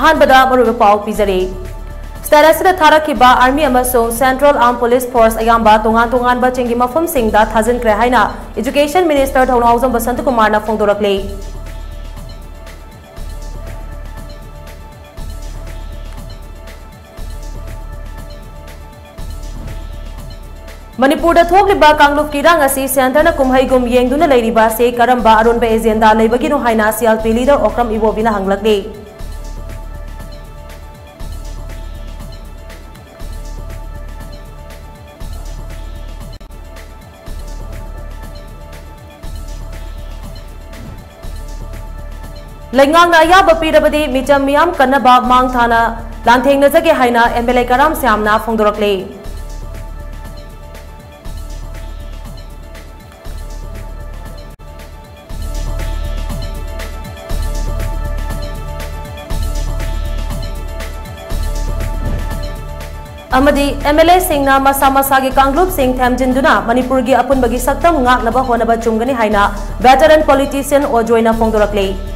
Ahanbada Maruba Pau Pizari. Starasida Tharakiba Army Amasung Central Armed Police Force Ayamba Tungan Ba Chingi Mafum Singda Thazin Krehaina Education Minister Thonhausam Basant Kumar na Fongdorakle. Manipur da thokliba kangluf kirang asi center na kumhaigum yengduna leiriba se karamba arunba agenda leibagi no haina CLP leader Okram Ibobina hanglakle. Lengang na ayaba pirabadi micham miyam kanaba mang thana lantheng na jage haina MLA Karam Syam na Fongdorakle. Amadi MLA Singna Masa-Masagi Kanglup Singh Thamjinduna Manipur gi apunbagi saktam ngaknaba honaba chungani haina veteran politician Ojoina Fongdorakle.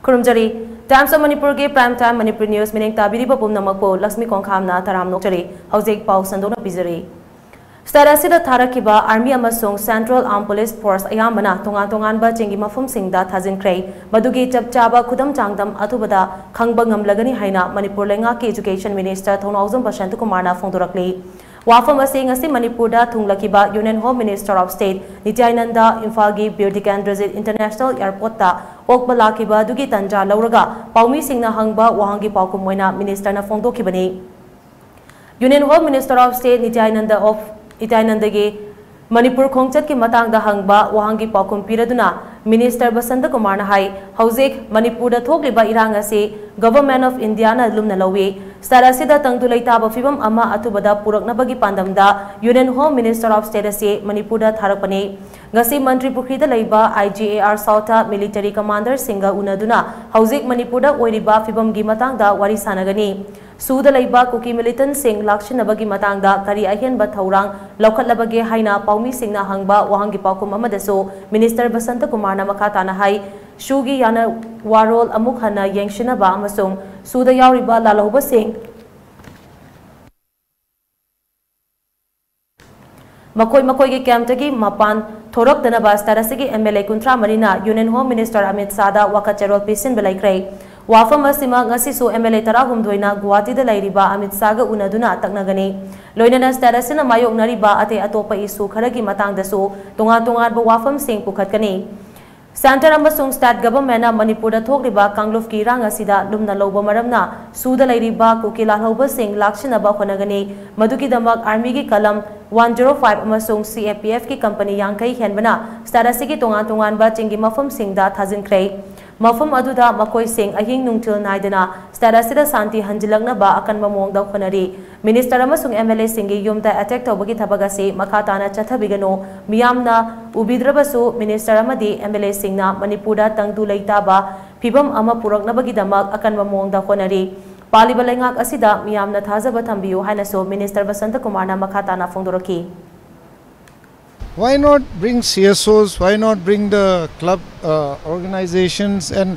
Kurumjari Times of Manipur ke Prime Time Manipur News mining tabiri bapum namakpo LUXMI Kongkhamna taram nokjari haujek pau sandona pizari. Starasida Tharakiba Army Amasung Central Armed Police Force ayambana tongan ba chingi mafum singda thazin krei madugi chapchaba khudam changdam athubada khangba ngamlagani haina Manipur lenga ke Education Minister Thonhausam Basant Kumar na Fongdorakle. Wafam asing asi Manipur da thunglakiba Union Home Minister of State Nityananda Imphagi Birdikan Drazit International Airport ta okbala kiba dugi tanja lauraga paumi singna hangba wahangi paukum moina minister na fongdokibani. Union Home Minister of State Nityananda ge Manipur khongchat ki matang da hangba wahangi paukum piraduna Minister Basant Kumar na hai haujek Manipur da thokliba irang ase Government of India na lumna lawi Starasida tangdulai taba fibam ama atubada puraknabagi pandamda Union Home Minister of State ase Manipur da tharakpani. Ngasi Mantri Pukrida Laiba IGAR Sauta Military Commander Singa Unaduna Haujek Manipur da oiriba fibam gi matangda wari sanagani. Suda Laiba Kuki Militant Singh Lakshinabagi matangda kari ahianba thaurang laukhatlabage haina paumi singna hangba wahangi paukum amadaso Minister Basant Kumar na makatana hai Shugi yana warol amuk hana yengshinaba amasung suda yauriba lalauba sing Makoi ki camtagi mapan thorok danaba starasigi MLA Kuntra Marina Union Home Minister Amit Sada wakacherol pisin belaikrei. Wafam asima ngasi so MLA tarahum doina Guwahati da lairiba Amit Saga unaduna taknagani. Loinana starasina mayok nariba ate atopa isu kharagi matangdaso tunga ba wafam sing pukhatkani. Center amasung state government na Manipur da thokliba kangluf ki rang asida lumna loba maramna suda lairiba kukila hoba sing lakshinaba khonagani maduki damak army gi kalam 105 amasung CAPF ki company yangkai henbana starasigi tungan ba chingi mafum singda thazin krei. Mafum aduda makoi sing ahing nungtil naidana starasida santi hanjilangna ba akan mamongda khonari. Minister amasung MLA singi yumda attack tawbagi thabagasi makatana chathabigano miyamna ubidrabasu minister amadi MLA singna Manipurda tangdu leitaba phibam ama puraknabagi damak akan mamongda khonari. Paliba lengak asida miyamna thazaba thambiyu hainaso Minister Basant Kumar na makatana fongdoraki. Why not bring CSOs? Why not bring the club organizations? And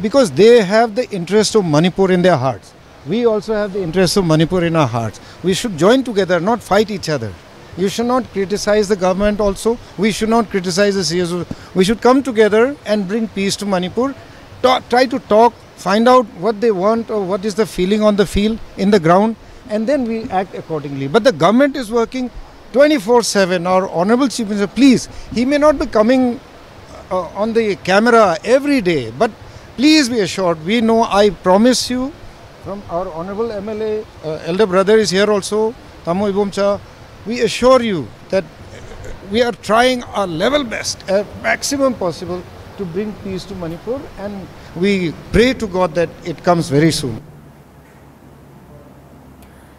because they have the interest of Manipur in their hearts. We also have the interest of Manipur in our hearts. We should join together, not fight each other. You should not criticize the government also. We should not criticize the CSOs. We should come together and bring peace to Manipur. Try to talk, find out what they want or what is the feeling on the field, in the ground, and then we act accordingly. But the government is working 24/7. Our Honorable Chief Minister, please, he may not be coming on the camera every day, but please be assured, we know, I promise you, from our Honorable MLA, elder brother is here also, Tamu Ibomcha, we assure you that we are trying our level best, maximum possible, to bring peace to Manipur, and we pray to God that it comes very soon.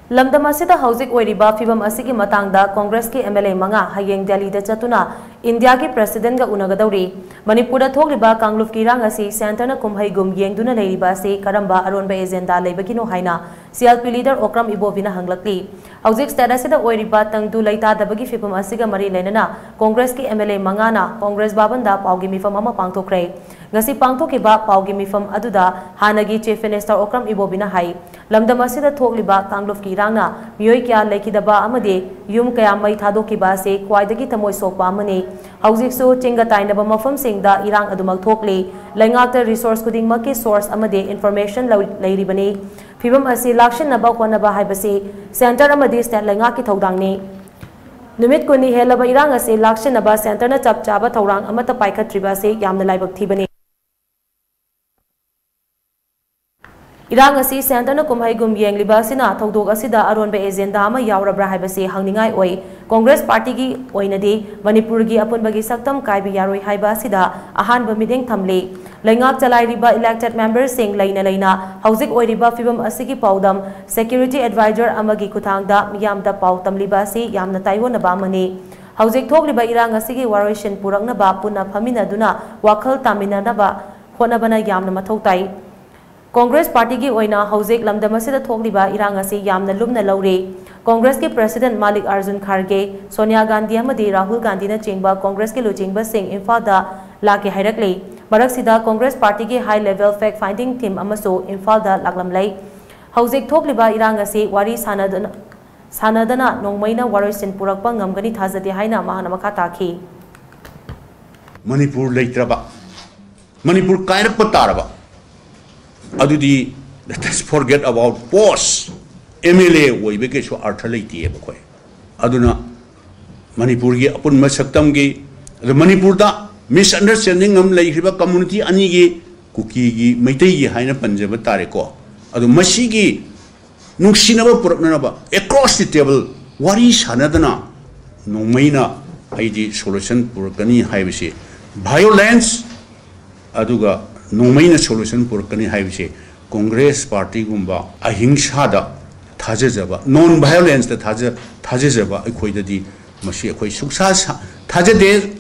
lamdam asida hauzik oiriba fibam asigi matangda Congress ki MLA manga hayeng Delhi da chatuna India ki president ga unagadawri Manipur da thokliba kangluf ki rang asi center na kumhai gum yengduna leiriba se karamba aronba agenda leibagino haina CLP leader Okram Ibovina hanglakli hauzik status da oiriba tangdu laita dabagi fibam asiga mari lenana Congress ki MLA manga na Congress babanda paugi mifam ama pangthokre ngasi pangthokiba paugi mifam aduda hanagi chief minister Okram Ibovina hai lamdam asida thokliba kangluf ki rangna miyoi kya lekidaba amade yum kaya mai thadokiba se kwaidagi tamoi sokpa amani hauzik so chinga tainaba mafam singda irang adumak thokli laingakta resource kuding maki source amade information leiribani fibam asi lakshin naba konaba haibasi center amade state laingaki thodangni numit kuni helaba irang asi lakshin naba center na chap chaba thorang amata paikhatriba se yamna laibak thibani Irang asi center na kumhai gum yengliba sina thodok asida aronba agenda ama yaurabra haibasi hangningai oi Congress party gi oinadi Manipur gi apunbagi saktam kaibi yaroi haiba asida ahanba mideng thamle laingak chalairiba elected members sing laina hauzik oiriba fibam asigi paudam security advisor amagi kuthangda miyamda pau tamliba si yamna taiwona ba mani hauzik thokliba irang asigi waroishin purakna ba punna phamina duna wakhal tamina na ba honabana yamna mathau tai Congress party ki oina hauzik lamdam asida thokliba irang asi yamna lumna laure Congress ki president Malik Arjun Kharge Sonia Gandhi amadi Rahul Gandhi na chingba Congress ki luchingba sing Imphal da lake hairakle barak sida Congress party ki high level fact finding team amaso Imphal da laklamlai hauzik thokliba irang asi wari sanadana nongmaina waroisin purakpa ngamgani thajade haina mahana makha takhi Manipur leitraba Manipur kairakpa taraba Adudi, let us forget about post MLA way because you are taliti ebakoi. Aduna Manipur gi apun masaktam gi the Manipur da misunderstanding like community ani gi kuki gi maitai gi haina panjaba tareko. Adu masi gi nungsinaba puraknaba across the table wari sanadana nongmaina aidi solution purakani haibisi violence aduga Nomaina solution purkani haibise Congress party gumba ahingsa da thajajaba non violence da thajajaba akhoidadi masi akhoi suksa thajade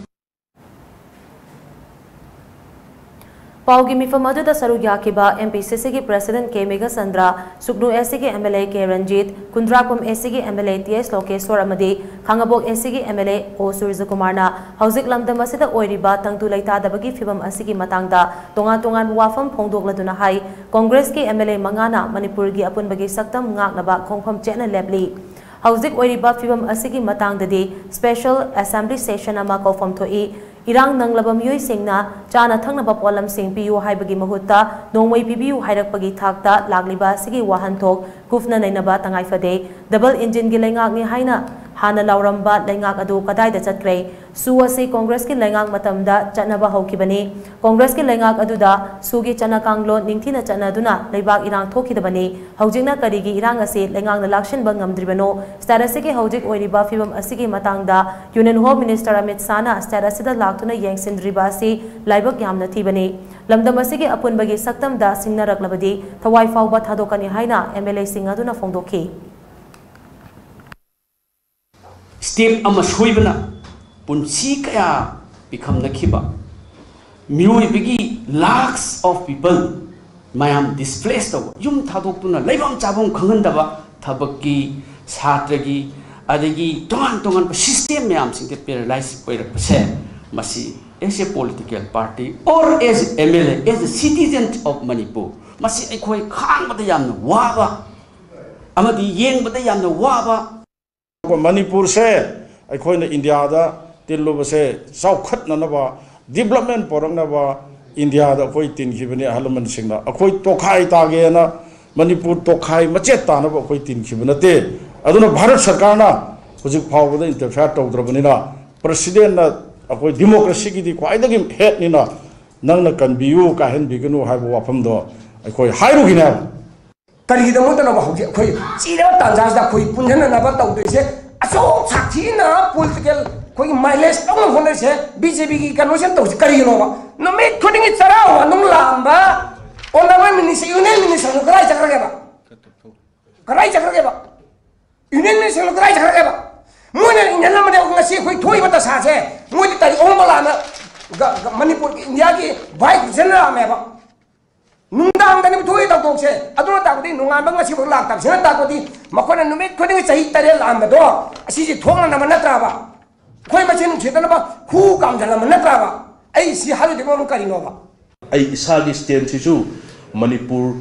Paugi mifam aduda saru yakiba MPCC ki president K Mega Sandra Suknu SC ki MLA K Ranjit Kundrapam SC ki MLA TS Lokeswar amadi Khangabok SC ki MLA O Surya Kumar na hauzik lamdam asida oiriba tangtu laita dabagi fibam asigi matangda tongan wafam phongdokladuna hai Congress ki MLA mangana Manipur gi apunbagi saktam ngaknaba khongpham chena lebli hauzik oiriba fibam asigi matangdadi special assembly session ama kofam thoi Irang nanglaba miyoi singna chana thangnaba polam sing piyu haibagi mahutta nongmai pibiyu hairakpagi thakta lagliba sigi wahanthok kufna nainaba tangai fade double engine gi lengak ni haina hana lauramba lengak adu kadai da chatkre suwasi Congress ki lengak matamda chanaba hokibani Congress ki lengak aduda sugi chana kanglo ningthina chana duna leibak irang thokidabani haujingna karigi irang ase lengak na lakshin bangamdribano status ki haujik oiriba fibam asigi matangda Union Home Minister Amit Sana status da laktuna yengsin ribasi laibak yamna thibani lamdam asigi apunbagi saktam da singnaраklabadi thawai fawba thadokani haina MLA singaduna phongdokhi Step ama soibana punsi kaya become the kiba miui bigi lakhs of people mayam displaced of yum thadok tuna leibam chabong khangandaba thabaki satragi adagi tongan system mayam singte paralyze koirakpase masi as a political party or as MLA as a citizen of Manipur masi ekhoi khangbada yamna waba amadi yengbada yamna waba Manipur se akhoi India da tillu se saukhat na ba development porang na ba India da akhoi tin khibani halman singna akhoi tokhai ta ge na Manipur tokhai machet ta na ba akhoi tin khibana te aduna Bharat Sarkar na hujik phawba da interfere tawdrabani na president na akhoi democracy gi di khwai da gi head ni na nang na conview ka hen biganu ha ba wafam do akhoi hairu gi na Kali kita mungkin apa hujung, koi ciri tanjas dah koi punjana napa tahu tu se, asal sakti na political koi mileage tahu mana se, BJP ki convention tahu se kali apa, nama kau ni cara nung lamba, orang nama minister, union minister, kerai cakar ke apa, kerai cakar ke apa, Union Minister of Right ever. Moon in Yellow see if we toy with the Sase, Moon the Ombalana, Manipur, India, Vice General Meva. Nundang tani tu itu tu se, aturan tak budi nungan bang masih berlak tak, siapa tak budi, makanya numit kau ni sahih tadi lam betul, asyik tuang nama nak teraba, kau macam cerita apa, ku kam jalan mana teraba, si halu di mana kari nova. Isagi stand situ Manipur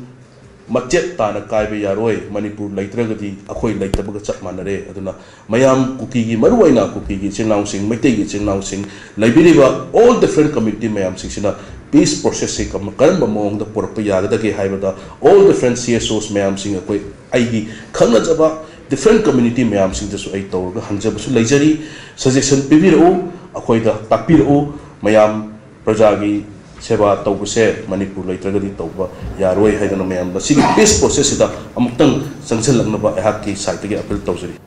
macet tanah kai beyaroi Manipur laiter gadi, aku ini laiter berkecak mana re, aduna mayam kuki maruai na kuki cengang sing, mete cengang sing, laibiriba all different community mayam sing sina. Peace process se kam karam bamong da por paya da ke haibada all different CSOs mayam sing koi aigi khangna jaba different community mayam sing da su ai tawr ga hangjaba su leijari suggestion pibiro akoi da tapiro mayam prajagi seba tawbuse Manipur leitragadi tawba yaroi haidana mayam da sig peace process da amutang sanction lagna ba hak ki site ge appeal tawjari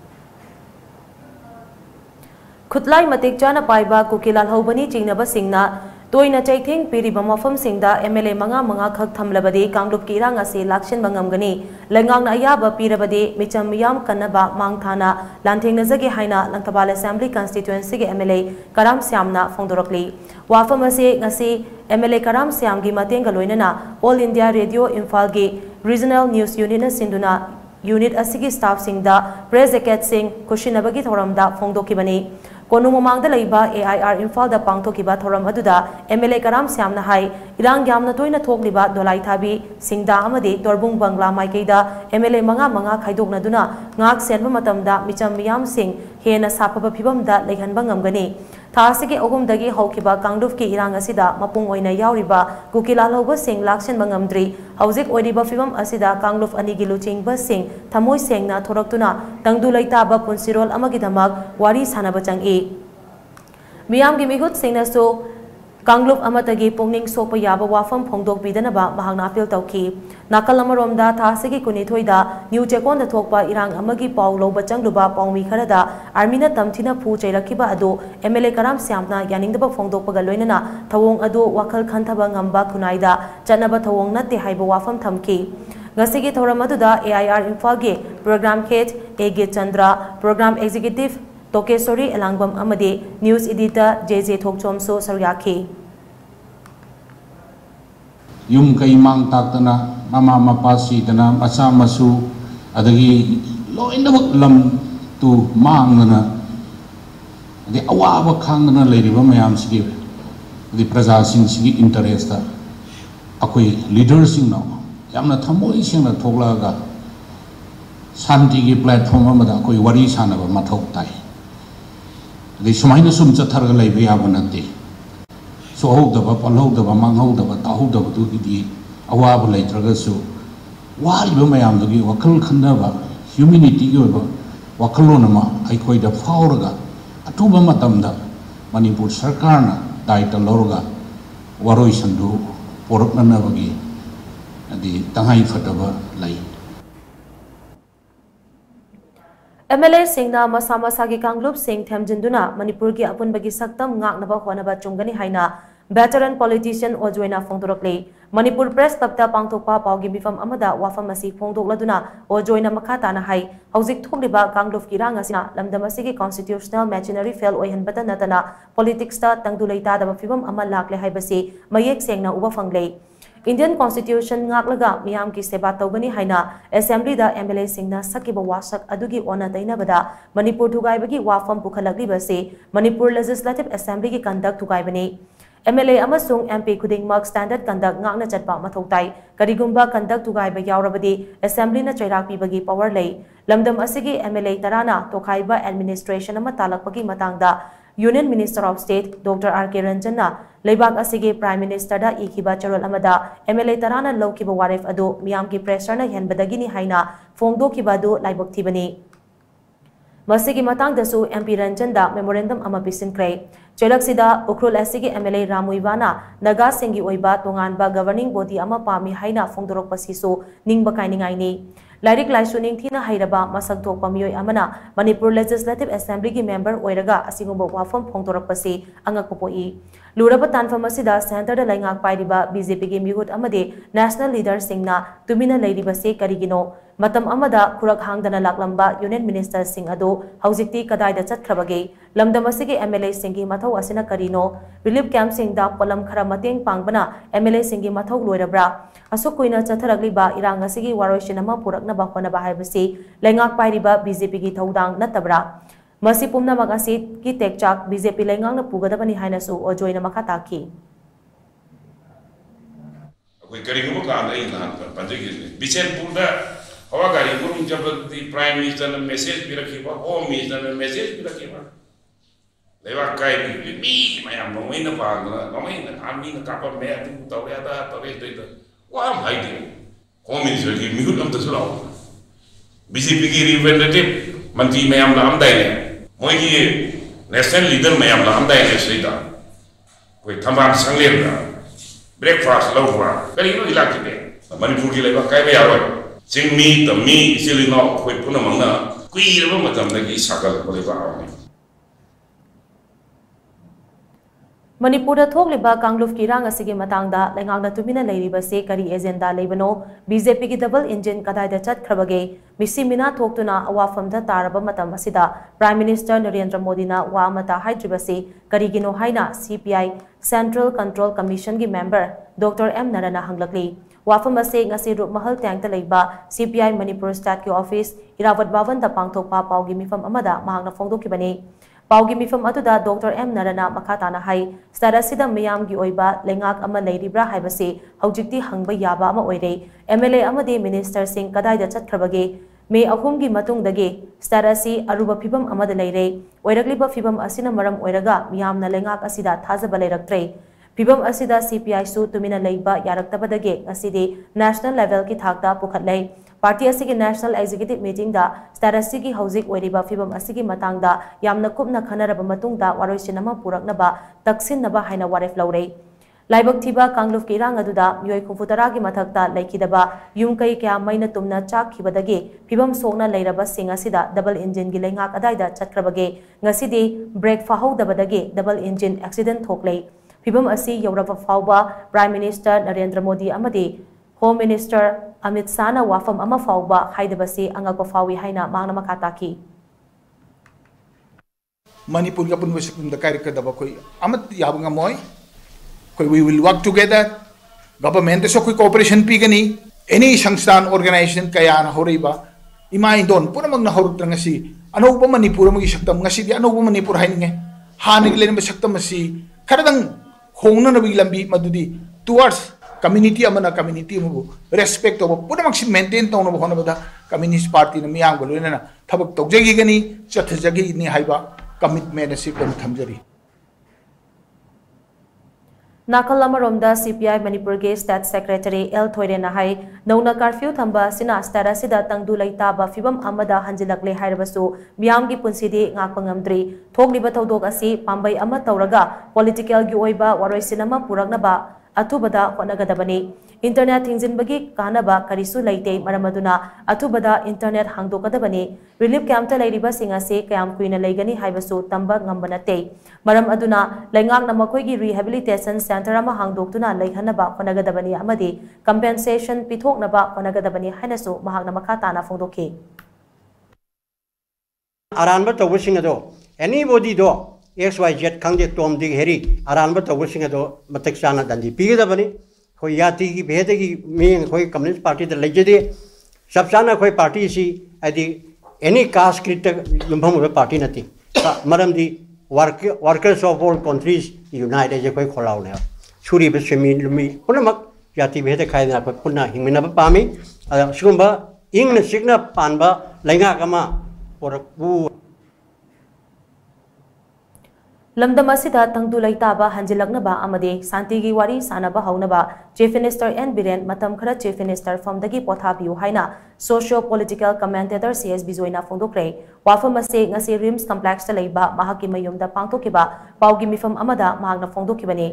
Khutlai matik chana paiba kukilal hobani chingnaba singna Toina Chaiting Piriba Mofam Singda MLA Manga Khak Thamlabadi Kanglup Kirang Ase Lakshin Bangamgani Lengang na Ayaba Pirabadi Micham Miyam Kanaba Mangthana Lanting Nazagi Haina Langtabal Assembly Constituency MLA Karam Siamna Fongdorokli Wafam Ase Ngasi MLA Karam Siamgi Matenga Loinana All India Radio Imphal Gi Regional News Unit Sinduna Unit Asigi Staff Singda Press Eket Singh Kushinabagi Thoramda Fongdokibani Konung Mamangda Laiba AIR Imphal da Pangthokiba Thoram aduda MLA Karam Siamna hai Irang Yamna Toina Thokliba Dolai Thabi Singda amadi Torbung Bangla Maikeida MLA Manga Khaidokna duna Ngak Senba Matamda Micham Miyam Singh Hena Sapaba Phibamda Leihanba ngamgani Thasigi Ogumdagi Haukiba Kangdufki Irang asida Mapung oina yauriba Kukilal Hoba Singh Lakshin Bangamdri Hauzik Oidiba Phibam asida Kangluf Anigi Luchingba Singh Thamoi Sengna Thoraktuna Tangdu Laitaba Punsirol Amagidamak Wari Sanaba Changi Miyam Gimihut Singna so Kanglup Amatagi Pungning Sopa Yaba Wafam Pongdok Bidanaba Mahangna Pil Tauki Nakalamoromda Thasigi Kunitoida New Chekon the Tokpa Irang Amagi Paulo Bachangluba Pongmi Karada Armina Tamtina Pu Rakiba Ado MLA Karam Siamna Yaningdaba Pongdok Pagaloinana Tawong Ado Wakal Kantaba Ngamba Kunaida Janaba Tawong Nati Haiba Wafam Tamki Ngasigi Thoramaduda AIR Infage Program Head Ege Chandra Program Executive Tokesori Elangbam Amade News Editor JJ Thokchomso Saryaki Yum Kaimang Tatana Mama Mapasi Dana Masa Masu Adagi Lo in the Lam to Mangana the Awa Kangana Lady Mayam Ski the Prazasin Sigi interest Akui leaders in now Yamna Tamoisin at Toglaga Santigi platform Amada Akui Warisan of Matok Tai. The Sumaina Sum Chatargalay Viavanati. So hold the Palo the Bamang hold the Tahu the Dudi, Awab later so. While Bumayam the Wakal Kandava, humanity Wakalonama, I quite a Fauraga, Atuba Matamda, Manipur Sarkarna, Daita Lorga, Waroisandu, Poroknavagi, and the Tangai Fatava Lay. MLA Singna Masama Sagi Kanglup Singh Thamjinduna Manipur gi apun bagi saktam ngak naba khonaba chungani haina veteran politician Ojoina Fongdorokle Manipur Press Clubta Pangthokpa Paugi Bifam Amada Wafam Asi Fongdokladuna Ojoina Makata na hai Hauzik Thokliba Kanglup Kirang asina Lamdam asigi constitutional machinery fail oihanbata natana politics ta tangdulaita da fibam amal lakle haibasi mayek sengna uba fanglei Indian Constitution ngaklaga miyam ki seba tawgani haina Assembly da MLA singna sakiba wasak adugi ona tainabada Manipur thugaibagi wafam pukhalagli base Manipur Legislative Assembly ki conduct thugaibani MLA amasung MP khudingmak standard conduct ngakna chatpa mathoktai karigumba conduct thugaiba yaurabadi Assembly na chairak pibagi power lei lamdam asigi MLA tarana tokhaiba administration ama talakpagi matangda Union Minister of State Dr. R.K. Ranjanna Leibak asige Prime Minister da ikiba charol amada MLA tarana lawkiba warif ado miyam ki pressure na henbadagini haina fongdo kibado laibak thibani Masigi matang dasu MP Ranjan da memorandum ama pisinkre chelak sida ukrul asige MLA Ramuivana naga sengi oiba tonganba governing body ama pami haina fongdorok pasiso ningba kainingai ni Lairik Laisuning Thina Hairaba Masak Thok Pamiyoy Amana Manipur Legislative Assembly ki member oiraga asigumba wafam phongdorakpasi angakpopoi Luraba tanfam asida center da laingak pairiba BJP ki mihut amade national leader singna tumina leiribase karigino matam amada kurak hangdana laklamba union minister sing ado haujikti kadaida chatkrabage lamdam asigi MLA singi mathau asina karino relief camp singda polam khara mateng pangbana MLA singi mathau loirabra asukuina chatharagli ba irang asigi waroisinama purakna ba khona ba haibasi lengak pairiba BJP gi thodang natabra masi pumna magasi ki tekchak BJP lengang na pugadabani hainasu ojoina makata ki कोई करीब वो काम नहीं ना पंजे की बिचेनपुर में हवा गाड़ी गुरुंग जब प्राइम मिनिस्टर ने मैसेज भी रखी हुआ होम मिनिस्टर ने मैसेज भी रखी हुआ लेवा काय भी मी मैं हम लोग इन बाग ना हम आर्मी ने कापर में अभी तो गया था तो वो हम हाई थी होम मिनिस्टर की म्यूट हम तो सुनाओ BJP की रिप्रेजेंटेटिव मंत्री में हम लाम दाई ने मोई की नेशनल लीडर में हम लाम दाई ने सही था कोई थम्बान संगलेर का breakfast lawa kali no ilaki de Manipur ki leba kai ba yawa jingmi tammi isilino khoi puna mangna kui raba matam da ki sakal leba awni Manipur da thokliba kangluf ki rang asigi matangda lengangna tumina leiriba se kari agenda lebano BJP ki double engine kadai da chat khrabage misi mina thoktuna awafam da taraba matam asida Prime Minister Narendra Modi na wa mata haidribase karigino haina CPI Central Control Commission ki member Dr. M Narana hanglakli wafam ase ngasi rup mahal tang ta leiba CPI Manipur State ki office irawat bawan da pangthokpa paugi mifam amada mahangna phongdokibani paugi mifam atuda Dr. M Narana makhatana hai starasida miyam gi oiba lengak ama leiribra haibase haujikti hangba yaba ama oire MLA amade minister sing kadai da chatkrabage me ahum gi matung dage starasi aruba phibam amada leire oiragliba phibam asina maram oiraga miyamna lengak asida thajaba leiraktre phibam asida CPI su tumina leiba yaraktabadage asidi national level ki thakta pukhatlei party asigi national executive meeting da starasi gi hauzik oiriba phibam asigi matangda yamna kupna khanaraba matungda waroisinama puraknaba taksinaba haina waref laurei laibak thiba kangluf ki rang aduda myoi khumfutara gi mathakta laikidaba yum kai kya maina tumna chak khibadage phibam sokna leiraba singa sida double engine gi lengak adaida chatkrabage ngasidi break fahodabadage double engine accident thoklei phibam asi yoraba fawba Prime Minister Narendra Modi amadi Home Minister Amit Sana wafam ama fawba haidabasi angakwa fawi haina mangna makata ki Manipur ka punwa sikum da kari kadaba koi amat yabanga moy we will work together government so koi cooperation pigani any sangstan organization kaya na horiba ima indon pura magna horuk ngasi anoba Manipur magi saktam ngasi di anoba Manipur hainge hanig len ba saktam asi karadang hongna na bilambi madudi towards community amana community mu respect over pura mag maintain tawna ba hona bada communist party na miyang baluna na thabak tawjagi gani chathjagi ni haiba commitment asi kon thamjari Nakalamaromda CPI Manipur ge State Secretary L Thoirena hai nauna curfew thamba sina stara sida tangdu laita ba fibam amada hanjilakle hairabasu miyam gi punsidi ngakpangamdri thogliba thodok asi pambai ama tauraga political gi oiba waroisinama puraknaba athubada honagadabani internet hinjinbagi kanaba karisu laite maramaduna athubada internet hangdokadabani relief camp ta lairiba singa se kayam kuina leigani haibasu tamba ngambanate maram aduna lengak na makoi gi rehabilitation center ama hangdoktuna leihanaba honagadabani amadi compensation pithoknaba honagadabani hainasu mahakna makhatana phongdokhi aranba tawsing ado anybody do XYZ khangde tom dig heri aranba tawsing ado matak chana dandi pigidabani khoi yati gi bhede gi me khoi communist party da lejede sabchana khoi party si adi any caste critic lumbam party nati maram di workers of all countries united je khoi kholau ne churi be semi lumi punamak yati bhede khai na punna hingmina ba pami sugumba ingna signa panba lainga kama porakbu Lamdam asida tangdu laitaba hanjilaknaba amade santigi wari sanaba haunaba Chief Minister N Biren matam khara Chief Minister famdagi pothabiu haina socio political commentator CSB joina phongdokre wafam ase ngasi rims complex ta leiba mahaki mayumda pangthokiba paugi mifam amada mahagna phongdokibani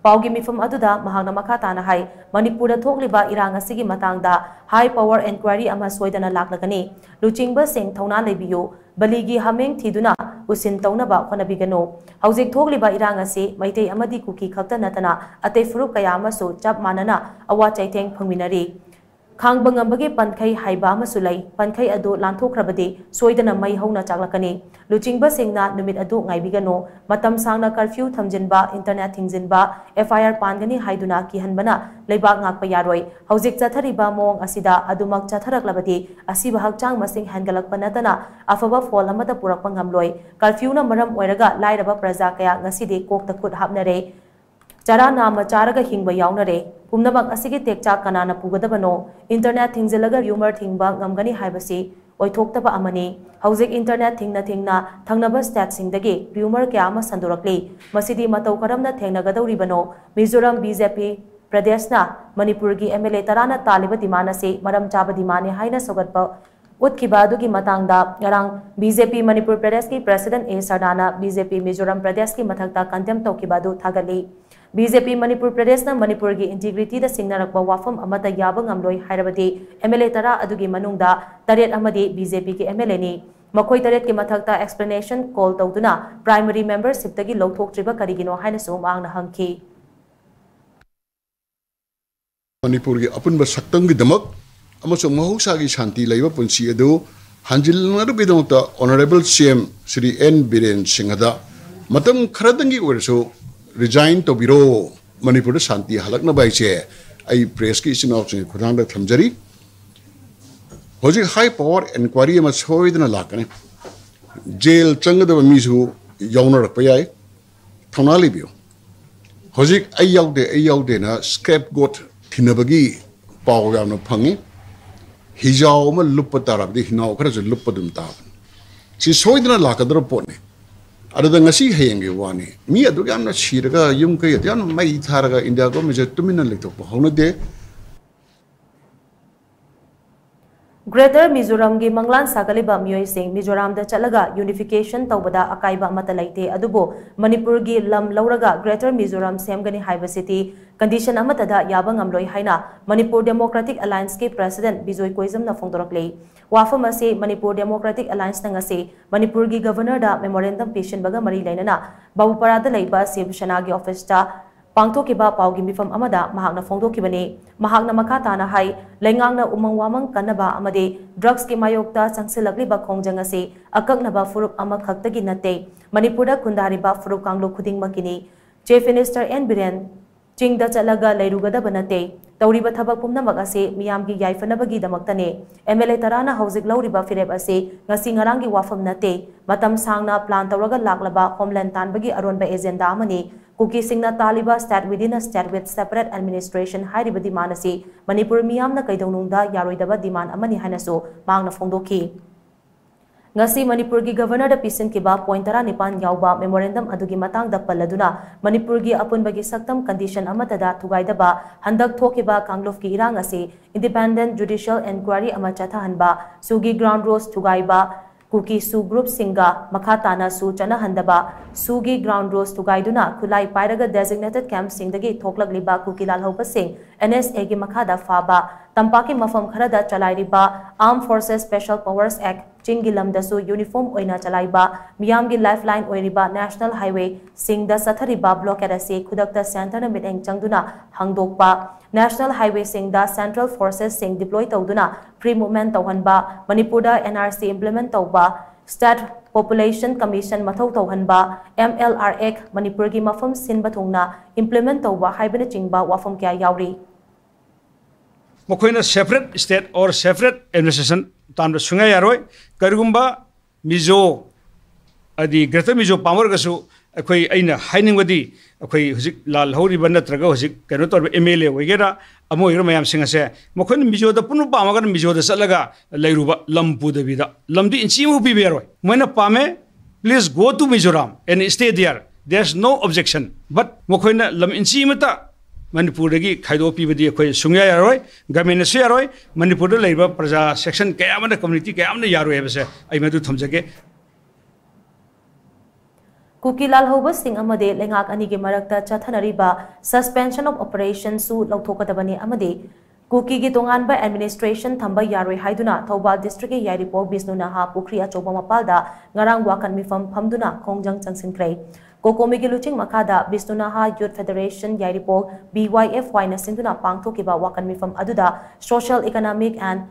paugi mifam aduda mahagna makhatana hai Manipur da thokliba irang asigi matangda high power inquiry ama soidana laklagani luchingba sing thauna lebiyu baligi hameng thiduna usin taunaba khonabigano haujik thokliba irang ase maitei amadi kuki khakta natana atei furup kaya amasu chap manana awa chaitheng phangminari खांगबा ngambagi pankhai haiba amasulai pankhai adu lanthokrabadi soidana mai hauna chaklakani luchingba singna numit adu ngaibigano matam sangna curfew thamjinba internet thingjinba FIR pangani haiduna kihanbana leibak ngakpa yaroi hojik chathariba mong asida adumak chatharaklabadi asiba hakchang masing hangalakpa natana afaba fol amada purakpa ngamloi curfew na maram oiraga lairaba praja kaya ngasidi kokta khut hapnare Chara nama charaga hingba yaunare pumnamak asigi tekcha kanana pugadabano internet thingzilaga rumor thingba ngamgani haibasi oithoktaba amani hojik internet thingna thangnaba stat singdagi rumor kya ama sandurakli masidi matau karamna thengnagadawribano Mizoram BJP Pradeshna Manipurgi MLA tarana taliba dimana se maram chaba dimane haina sogatpa Utkibadu matangda ngarang BJP Manipur Pradesh ki President A Sardana BJP Mizoram Pradesh ki mathakta contempt tokibadu thagali BJP Manipur Pradesh na Manipur ki integrity da singnarakba wafam amata yaba ngamloi hairabadi MLA tara adugi manungda taret amadi BJP ki MLA ni makoi taret ki mathakta explanation call tawduna primary membership tagi lawthoktriba karigino haina so maangna hangki Manipur ki apunba saktang gi damak amasung mahusagi shanti laiba punsi adu hanjilnadu bidongta Honorable CM Shri N Biren Singhada matam kharadangi orso resign to biro Manipur shanti halakna baise ai press ki sinau chung khudang da thamjari hoji high power inquiry ma soidna lakane jail changda misu yauna rakpayai thonali bio hoji ai yaude na scapegoat thinabagi paw yamna phangi hijau ma luppa tarabdi hinau khara je luppa dum ta si soidna lakadra pone adada ngasi hayenge wani mi adu yamna shiraga yum kai yam mai tharaga india go meje tumina lektok hona de Greater Mizoram gi manglan sagaliba miyoi sing Mizoram da chalaga unification tawbada akaiba mata laite adubo Manipur gi lam lauraga Greater Mizoram semgani haiba city condition amata da yaba ngamloi haina Manipur Democratic Alliance ki President Bijoy Koizam na phongdorakle wafam ase Manipur Democratic Alliance na ngase Manipur gi Governor da memorandum patient baga mari lainana Babupara da laiba Sib Shana gi office ta pangthokiba paugi mifam amada mahakna phongdokibani mahakna makatana hai lengangna umang wamang kanaba amade drugs ki mayokta changsilakliba khongjang ase akaknaba furup ama khaktagi nate Manipurda kundariba furup kanglo khuding makini Chief Minister N Biren chingda chalaga lairugada banate tawriba thabak pumnamak ase miyamgi yaifanabagi damaktane MLA tarana hojik lauriba fireb ase ngasi ngarangi wafam nate matam sangna plan tawraga laklaba homeland tanbagi aronba agenda amani Kuki singna taliba state within a state with separate administration hairiba demand ase Manipur miyamna kaidonungda yaroidaba demand amani hanaso mangna phongdoki ngasi Manipur gi Governor da pisin kiba point tara nipan yauba memorandum adugi matang da paladuna Manipur gi apunbagi saktam condition amata da thugaidaba handak thokiba kanglof ki irang ase independent judicial inquiry ama chatha hanba sugi ground rules thugaiba Kuki su group singa makatana su chana handaba sugi ground rules thugaiduna khulai pairaga designated camp singdagi thoklagliba kuki lalhoba sing NSA gi makhada faba tampaki mafam kharada chalairiba Armed Forces Special Powers Act Chingi lamdasu uniform oina chalaiba miyamgi lifeline oiriba National Highway singda sathariba blockade ase khudakta center na miteng changduna hangdokpa National Highway singda Central Forces sing deploy tawduna free movement tawhanba Manipurda NRC implement tawba State Population Commission mathau tawhanba MLRX Manipur gi mafam sinba thungna implement tawba haibana chingba wafam kya yauri Mokoina separate state or separate administration tamda sungai yaroi karigumba mizo adi Greater Mizo power gasu akoi aina haining wadi akoi hujik lal hori ban natraga hujik kano tor MLA wegera amo iro mayam singa se mokoina mizo da punu pa magan mizo da salaga lairuba lampu da bida lamdi inchi mu bi beroi moina pame please go to Mizoram and stay there there's no objection but mokoina lam inchi mata Manipur dagi khaido pibadi akhoi sungya yaroi government se yaroi Manipur da leiba praja section kayamana community kayamna yaroi hebse ai madu thamjage Kukilal hoba sing amade lengak ani ge marakta chathanariba suspension of operation su lauthokadabani amade Kuki gi tongan ba administration thamba yaroi haiduna Thoubal district ge yairipo Bisnu Naha Pukri achoba mapalda ngarang wakan mifam phamduna khongjang changsinkrei Kokomi gi luching makada Bisnunaha Youth Federation Yairipok BYFY na sinduna pangthokiba wakan mifam aduda Social Economic and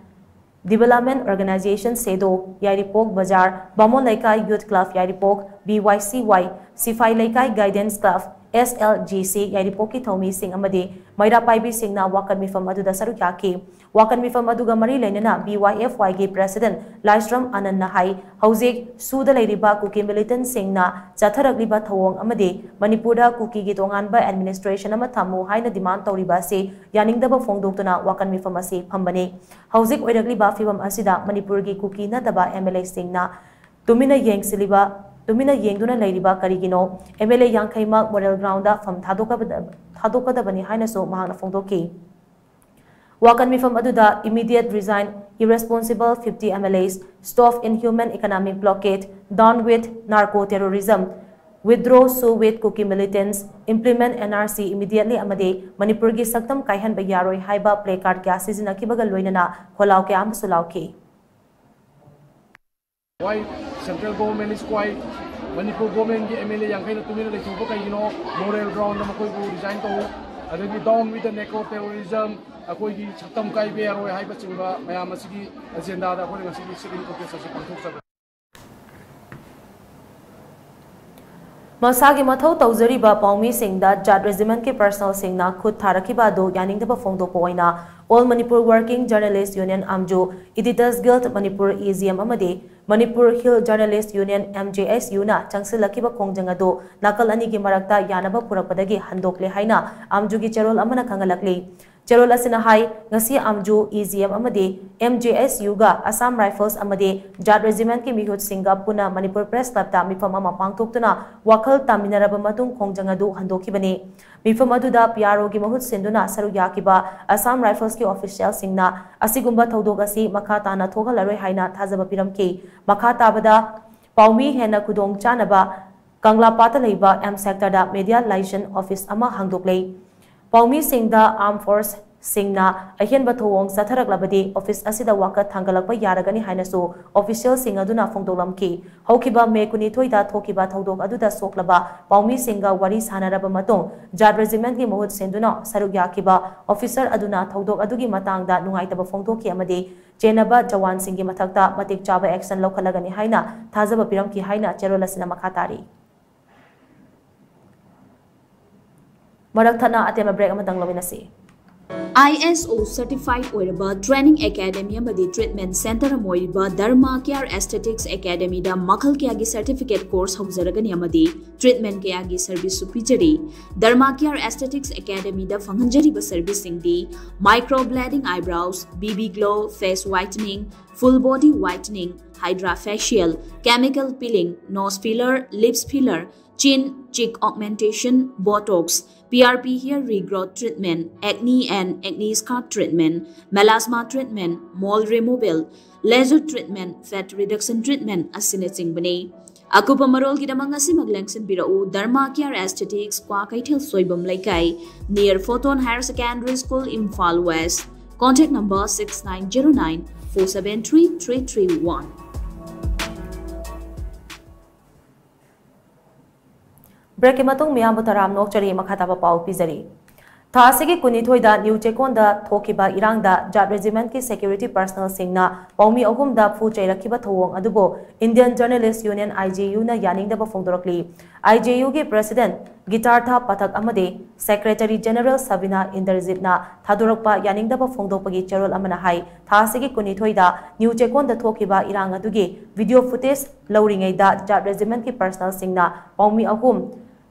Development Organization Sedo Yairipok Bazar Bamon Laikai Youth Club Yairipok BYCY Sifai Laikai Guidance Club SLGC Yairipoki Thomi Singh Amadi Maira Paibi Singh na wakan mifam aduda sarukaki wakan mifam aduga mari lainana BYFY gi President Laistram Anand Nahai Hauzik Suda Lairiba Kuki Militant Singh na Chatharakliba Thawong Amadi Manipura Kuki gi Tonganba Administration ama thamu haina demand tawriba se yaningdaba fongdoktuna wakan mifam ase phambane Hauzik oirakliba fibam asida Manipur gi Kuki na daba MLA Singh na Tumina yengduna lairiba karigino MLA Yankhaima Model Ground da fam thadokadabani haina so mahana fongdoki wakan mifam aduda immediate resign irresponsible 50 MLAs stop inhuman economic blockade down with narco terrorism withdraw sue with Kuki militants implement NRC immediately amade Manipur gi saktam kaihan ba yaroi haiba placard kya sizina kibaga loinana kholaw kya am sulauki why central government is quite Manipur government ki MLA yang kai na tumina le chuba kai no moral ground na koi bu resign to adagi down with the narco terrorism akoi gi saktam kai be aroi haiba chingba mayam asigi agenda da akoi ngasigi civil protest ase panthok sa Masagi mathau tawzariba paumi singda Jat Regiment ke personal singna khud tharakiba do yaningdaba fongdokpa oina All Manipur Working Journalists Union Amju Editors Guild Manipur EZM amade Manipur Hill Journalists Union MJSU na changsilakiba kongjangado nakal ani gi marakta yanaba purapadagi handokle haina Amju gi cherol amana khangalakli Cherol asina hai ngasi Amju EZM amade MJSU ga Assam Rifles amade Jat Regiment ki mihut singa puna Manipur Press Club ta mifam ama pangtoktuna wakhal taminaraba matung kongjangado handokibane mifam aduda PRO gi mahut sinduna saru yakiba Assam Rifles ki official singna asigumba thodok asi makha tana thogalaroi haina thajaba piramki makha tabada paumi hena kudong chanaba Kangla pata leiba M sector da media liaison office ama hangdoklei Paumi Singda Armed Force Singna Ahian Batowong Satharak Labadi Office Asida Waka Tangalakpa Yaragani Hainasu Official Sing Aduna Fongdolamki Hokiba Mekuni Toida Tokiba Todok Aduda Soklaba Paumi Singa Wari Sanaraba Matong Jat Regiment ki Mohut Senduna Saruk Yakiba Officer Aduna Todok Adugi Matangda Nungaitaba Fongdoki Amadi Jenaba Jawan Singi Matakta Matik Chaba Action Lokalagani Haina Thazaba Piramki Haina Cherolasina Makatari Marak thana atema break amatang lawinasi ISO certified oiraba training academy amadi treatment center amoiriba Dharma Care Aesthetics Academy da makhal kya gi certificate course hawjaragani amadi treatment kya gi service supijari Dharma Care Aesthetics Academy da fanghanjari ba service singdi microblading eyebrows BB glow face whitening full body whitening hydra facial chemical peeling nose filler lips filler chin cheek augmentation botox PRP hair regrowth treatment, acne and acne scar treatment, melasma treatment, mole removal, laser treatment, fat reduction treatment, asinating bani. Akupa marol gidamang asi maglengsin birau Dharma Care Aesthetics kwa Kaithil Soibam Laikai near Photon Higher Secondary School, Imphal West. Contact number 6909 473 331. Break matung miyam butaram nok chari makhataba pau pizari. Thasigi kunithoida New Chekonda thokiba irangda Jat Regiment ki security personnel singna paumi ahumda phu chairakiba thawong adubo Indian Journalists Union IJU na yaningdaba fongdorakli. IJU ki President Gitartha Pathak amade Secretary General Sabina Inderjit na thadurakpa yaningdaba fongdokpagi cherol amana hai thasigi kunithoida New Chekonda thokiba irang adugi video footage lauringaida Jat Regiment ki personnel singna paumi ahum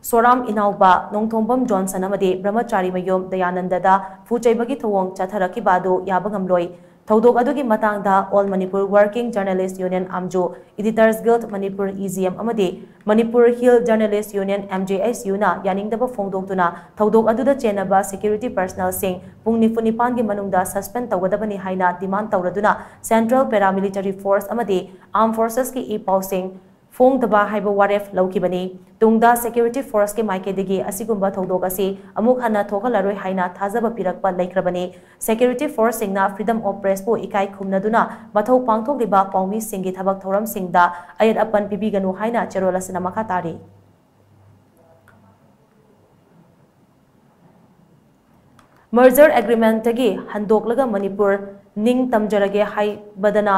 Soram Inauba, Nongthombam Johnson amade Brahmachari Mayom Dayananda da Fuchaibagi Thawong Chatharaki Bado Yabangamloi Thodok adugi matangda All Manipur Working Journalists Union Amjo Editors Guild Manipur EZM amade Manipur Hill Journalists Union MJSU na yaningdaba fongdoktuna thodok aduda chenaba security personnel sing pung nifunipan gi manungda suspend tawgadabani haina demand tawraduna Central Paramilitary Force amade Armed Forces ki e-pausing Fong daba haiba waref laukibani tungda security force ke maikedegi asigumba thodok asi amuk hana thogalaroi haina thajaba pirakpa laikrabani security force singna freedom of press po ikai khumnaduna mathau pangthokliba paumi singi thabak thoram singda ayat apan pibiganu haina cherolasina makatari merger agreement tagi handoklaga Manipur ning tamjarage hai badana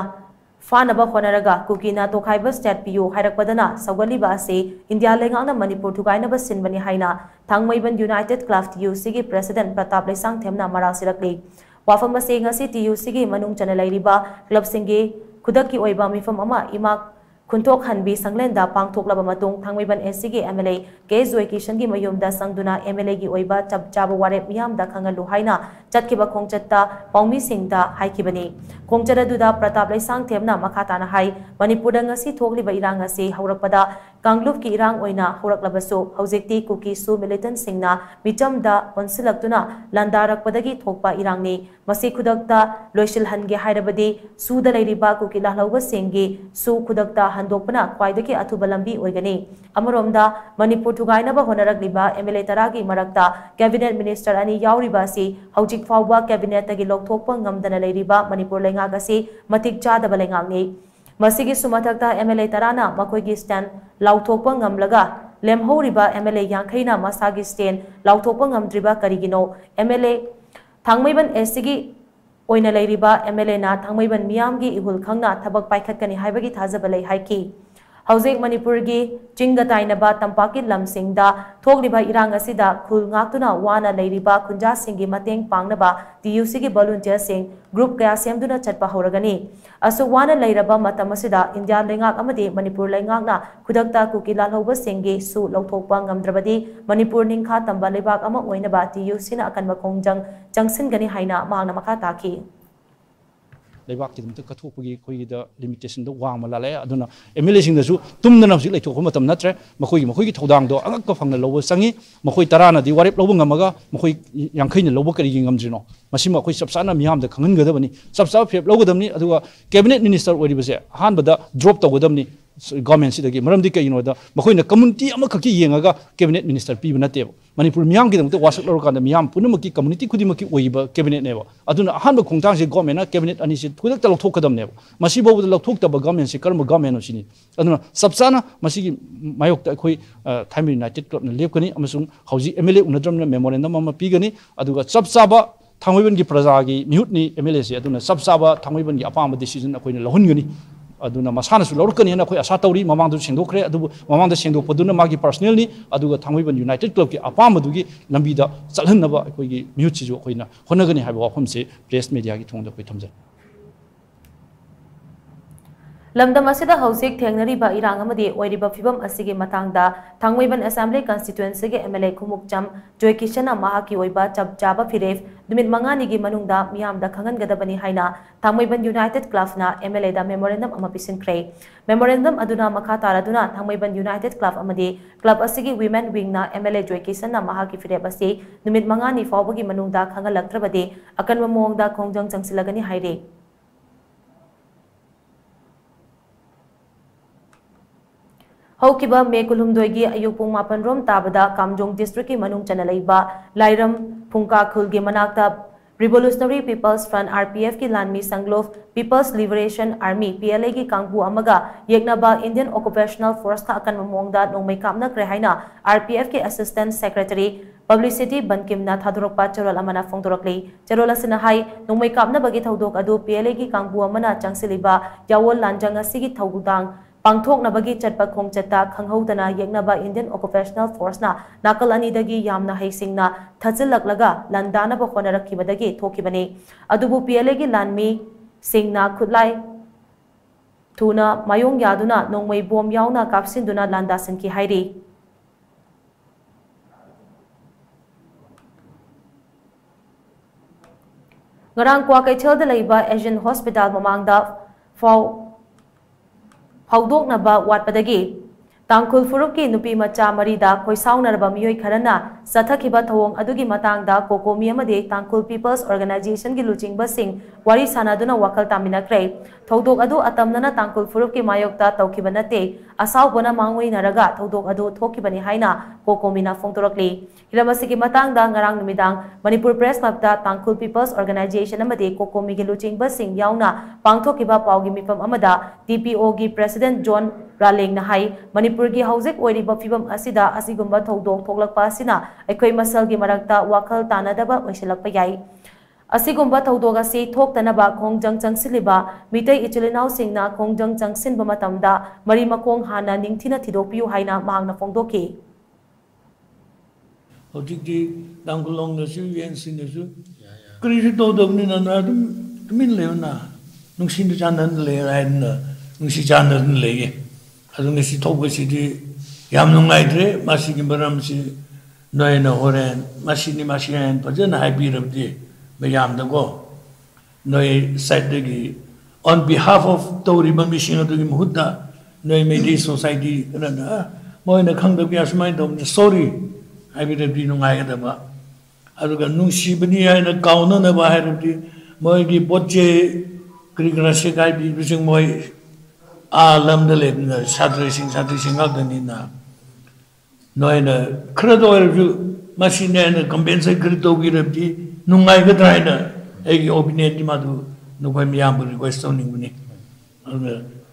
Fanaba Honaraga, Kukina Tokhaiba State PU, Hairakpadana, Sagaliba ase, India Lengana Manipur Tugainaba Sinbani Haina, Tangmaiban United Club TUCG President Pratap Lesang Temna Marasirakli. Wafama Singasi TUCG Manung Chanelairiba, Club Singi, Kudaki Oiba Mifam Ama, Imak, Kuntok Hanbi Sanglenda, Pangtok Labamatung, Tangmaiban SCG MLA, Gay Zoikishangi Mayumda Sangduna, MLA Gi Oiba, Chaba Warep Miam da Kangalu Haina, Chatkiba Kongchata, Paumi Singda, Haikibani. Kongcharaduda Pratap Lesang Temna Makatana Hai, Manipur ngasi Togliba Irang ngasi Haurakpada, Kangluf ki Irang Oina, Hauraklabasu, Hauzekti Kuki Su Militant Singna, Michamda, Onsilaktuna, Landarakpadagi Tokpa Irangni, Masi Kudakta, Loishil Hange Hairabadi, Suda Lairiba Kuki Lahlauga Singi, Su Kudakta Handokpana, Kwaidaki Atubalambi Oigani, Amoromda, Manipur Tugainaba Honaragliba, MLA Taragi Marakta, Cabinet Minister Ani Yauribasi, Haujik Fauba Cabinet Tagi Loktokpa Ngamdana Lairiba, Manipur Lengagasi, Matik Chada Balengangni. Masigi Sumatakta MLA Tarana, Makoigi Stan, Lautokpa Ngamlaga, Lemhoriba MLA Yankaina Masagi Stan, Lautokpa Ngamdriba Karigino, MLA Tangmaiban SCG Oina Lairiba, MLA na Tangmaiban Miamgi Ihul Kangna, Tabak Paikatkani Haibagi Tazabalay Haiki. Hauzek Manipurgi, Chingatainaba, Tampaki Lamsingda, Togliba Irangasida, Kul Ngaktuna, Wana Lairiba, Kunja Singi Mateng Pangnaba, TUCG Volunteer Sing, Group Kaya Semduna Chatpa Horagani. Asu Wana Lairaba Matamasida, India Lengak Amadi, Manipur Lengakna, Kudakta Kukila Loba Singi, Su Lokokpa Ngamdrabadi, Manipur Ningka Tamba Lebak Ama Oinaba, TUCina akan Makongjang, Jangsin Gani Haina, Mahana Makataki. Lebak kita kathopagi koi da limitation do wang malale aduna MLA sing da su tumna hojik leithok matam natre makoi thodang do angak ka phangna lobo sangi makoi tarana di warep lobo ngamaga makoi yangkhaina lobo kari ngamjino masima koi sabsana miyam da khangan gadabani sabsa phep logodamni aduga cabinet minister oribase han bada drop togodamni government sidagi maramdi ka ino da makoi community amakaki yengaga cabinet minister pi banate Manipur miyam ki damte wasak lor kanda miyam punamaki community khudimaki oiba cabinet neba aduna ahanba khongtang se government cabinet ani se thudak ta lokthok kadam neba masi bobu lokthok ta ba government se karma government osini aduna sabsana masi mayok ta khoi Thai United Club na lepkani amasung hauji MLA unadram na memorandum ama pigani aduga sabsaba Thangmaiban gi praja gi mihutni MLA se aduna sabsaba Thangmaiban gi apama decision akoina lahungani aduna masana su lorkani hena khoi asa tawri mamang du sengdokre adu mamang da sengdokpaduna magi personal ni aduga Thangmaiban United Club ki apama dugi lambi da chalhanaba khoi gi mihut chi jo khoina honagani haiba wafam se press media gi thongda khoi thamja Lamdam asida Hausik Thengnariba Irang Amadi Oiriba Fibam Asigi Matangda Thangmaiban Assembly Constituency ge MLA Khumukcham Joy Kishana Mahaki Oiba Chaba Firef Dumit Mangani gi Manungda Miyam da Khangan Gadabani Haina Thangmaiban United Club na MLA da memorandum ama pisin kray memorandum aduna makhatara duna Thangmaiban United Club amadi club asigi women wing na MLA Joy Kishana Mahaki Firef asi Dumit Mangani fawbagi manungda khangalaktrabadi akan mamongda khongjang changsilagani haire Haukiba Mekulumdoigi Ayupung Mapanrom Tabada Kamjong District Manung Chanalaiba Lairam Pungka Khulgi Manakta Revolutionary People's Front RPF ki Lanmi Sanglof People's Liberation Army PLA ki Kangbu Amaga Yegnaba Indian Occupational Force ka akan mamongda nongmay kamna krehaina RPF ki Assistant Secretary Publicity Bankimna Thadurokpa Charol Amana Fongtorokli Charola Sinahai nongmay kamna bagi thaudok adu PLA ki Kangbu Amana Changsiliba Yawol Lanjang asigi thawudang Pangthok na bagi chatpa khongchata khanghaudana yegnaba Indian Occupational Force na nakal ani dagi yamna haisingna thajilak landana ba khonarakibadagi thokibani adubu PLA gi lanmi singna khutlai thuna mayong yaduna nongmai bom yauna kapsinduna landasin ki hairi ngarang kwa kai chelda leiba Asian Hospital mamangda Haudok na ba watpadagi Tangkul Furuki Nupi Macha Marida Koisaw Naraba Miyoy Karana Sathakiba Thawong Adugi Matangda Kokomi Amade Tangkul People's Organization gi Luching Basing Wari Sanaduna Wakal Taminakre Thaudok Adu Atamnana Tangkul Furuki Mayokta Taukibanate Asaw Bona Mangway Naraga Thaudok Adu Thokibani Haina Kokomi na Fongtorokli Hilamasigi Matangda Ngarang Numidang Manipur Press Club da Tangkul People's Organization Amade Kokomi gi Luching Basing Yauna Pangthokiba Paugi Mifam Amada DPO gi President John Raleng na hai Manipur gi hauzik oiriba fibam asida asigumba thodok thoklakpa asina aikhoi masal gi marakta wakhal tanadaba oisilakpa yai Asigumba thodok asi thoktanaba khongjang changsiliba mitai ichilinau singna khongjang changsinba matamda mari makong hana ningthina thidokpiu haina mahangna phongdoki Hojikdi dangkulong na su yensin na su krisi todobni na dum tumin leona nungsin janan le rain nungsi janan le adu ngisi thogasi di yam nungai dre masigi baram si noina horen masini masien pajana haibirabdi Mayam go Noi said on behalf of Tori Bamishin of the Muhuda, Noi made society Moina Kang of Yasmine, sorry, I would have been on Ayadaba. I look at Nushibania and a Kauna of Ahadi, Moigi Boche, Grigrashik, I be using Moy Lamdale, Satracing out the Nina. Noina Credo machine and compensate Grito Girabdi. Nungai ka try na ay opinion di madu nukay miyam request owning ni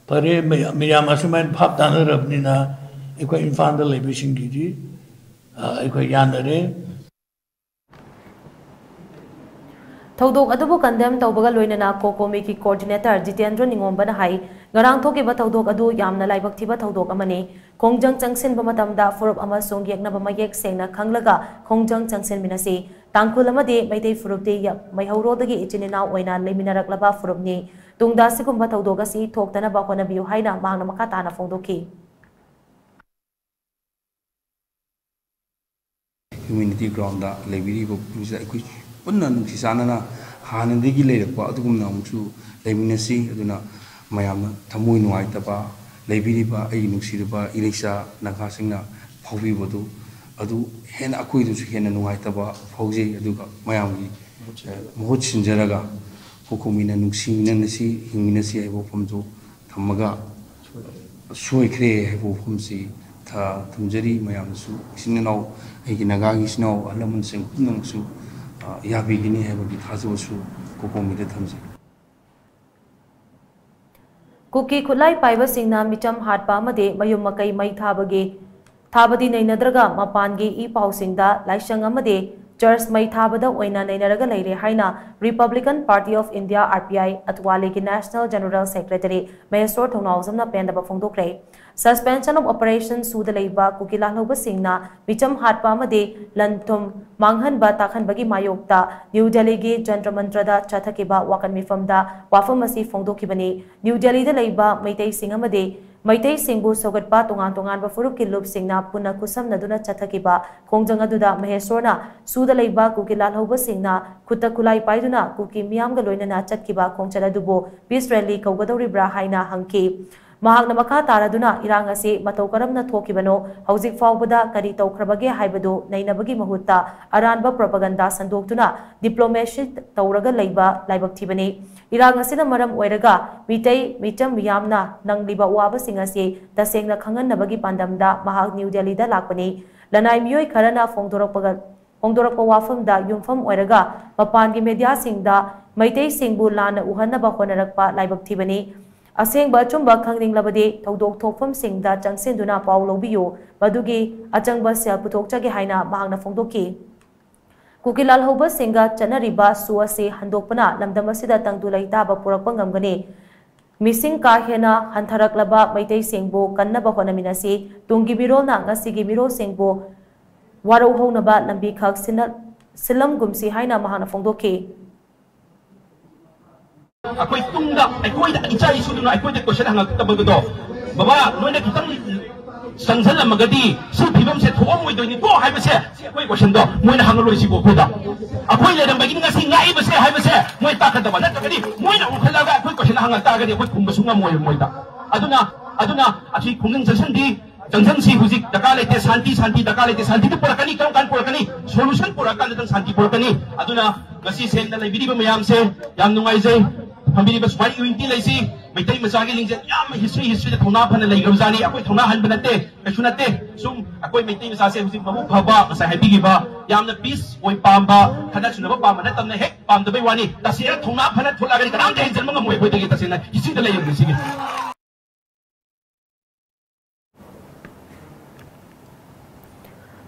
pare miyam asuman phap dana rabni na iko infant elevation gidi iko yanare Thodok adubu condemn tawbaga loinana kokomi ki coordinator Jitendra Ningomba na hai ngarang thokiba thodok adu yamna laibak thiba thodok amani khongjang changsin ba matamda furup amasung yekna ba mayek sengna khanglaga khongjang changsin minasi tangkul amade maitei furupte ya maihaurodagi ichinina oina leminaraklaba furupni tungda sigumba thodok asi thoktana ba kona biu haina mahangna makata na phongdoki Community ground da lebiri bo misa ikui punna nungsi sanana hanandegi lerekpa adugumna amchu leminasi aduna mayamna thamoi nuai taba lebiri ba ai nungsi ba ilesa nanga singna phaubi bodu adu hena akoi du hena nuai taba phauje aduga mayamgi mohot sinjaraga hukumina nungsi minanasi hingminasi ai bo phamju thamaga soikre ai bo phamsi tha thumjari mayamsu sinnaw ai nagagi snow alamun sing nungsu yabi gini hai bagi thazu kokomi de thamji Kuki khulai paiba singna micham hatpa amade mayum makai mai thabadi nainadraga mapangi I pau singda laisang amade church mai thabada oina nainaraga leire haina Republican Party of India RPI atwale ki National General Secretary Mayor Thongnawsamna pendaba phongdokre suspension of operation suda leiba kuki lalhoba singna micham hatpa amade lanthum manghan ba takhan bagi mayokta New Delhi gi Jantra Mantra da chathakiba wakan mifamda wafamasi phongdokibani New Delhi da leiba maitai sing amade Maitai Singbu Sogatpa Tongan ba Furuk ki Lup Singna Puna Kusam Naduna Chathakiba Khongjang aduda Mahesorna Suda leiba kuki lalhoba singna Kutta kulai paiduna kuki miyamga loinana chatkiba khongchada dubo peace rally kaugadoribra haina hangki Mahakna makha taraduna irang ase matau karamna thokibano hauzik faubada kari taukrabage haibadu nainabagi mahutta aranba propaganda sandoktuna diplomacy tauraga leiba laibak thibani irang asina maram oiraga mitai micham miyamna nangliba waba singase tasengna khanganabagi pandamda mahak New Delhi da lakpani lanai miyoi kharana phongdorakpa wafamda yumfam oiraga mapangi media singda maitai singbu lana uhanaba honarakpa laibak thibani Asengba chumba khangning labade thodok thokfam singda changsenduna paw lobiyo madugi achangba sel puthokchage haina mahangna phongdoki Kukilal hoba singa chanariba suase handokpana lamdamasida tangdulai taba purakpa ngamgani Missing ka hena hantharaklaba maitai singbo kannaba honaminasi tungi birona ngasigi miro singbo waro honaba lambi khak silam gumsi haina mahangna phongdoki Ako'y tungda, ako'y ichay sunod na ako'y question hanggang tabag do. Baba, noy na kitang sansan lang magadi, si pibam se tuwa mo ito nito, hay ba siya? Ako'y question do, mo'y na hangalo si Boko da. Ako'y ledang bagin nga si ngai ba siya, hay ba siya? Mo'y takadawa na tagadi, mo'y na ukalaga, ako'y question hanggang tagadi, ako'y kumbasunga mo'y da. Aduna, ako'y kungang sasandi, Jangan si huzik dakale te santi itu purakani kau kan purakani solution purakan datang santi purakani aduna ngasi sen na libidi ba mayam se yang nungai se pambili ba swai uinti lai si maitai masagi lingjan yam history da thona phana lai gamzani akoi thona han banate kasunate sum akoi maitai masase huzik mabu phaba masa happy gi ba yam na peace oi pamba khana chunaba pamba na tamna hek pam da bai wani tasia thona phana thola gari kanam te hin jan manga moi khoi te tasina history da lai gamsi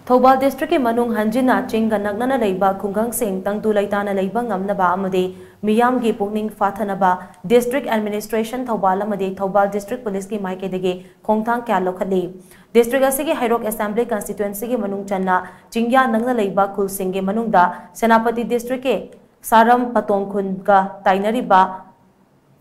Thobal district ki manung hanjina chinga nagnana leiba khungang sing tangtu laitana leiba ngamnaba amade miyam gi pukning fathanaba district administration Thobal amade Thobal district police ki maike dege khongthang kya lokhali district asigi Hairok assembly constituency ki manung channa chingya nagna leiba khul singge manungda Senapati district ke Saram Patong khunga tainariba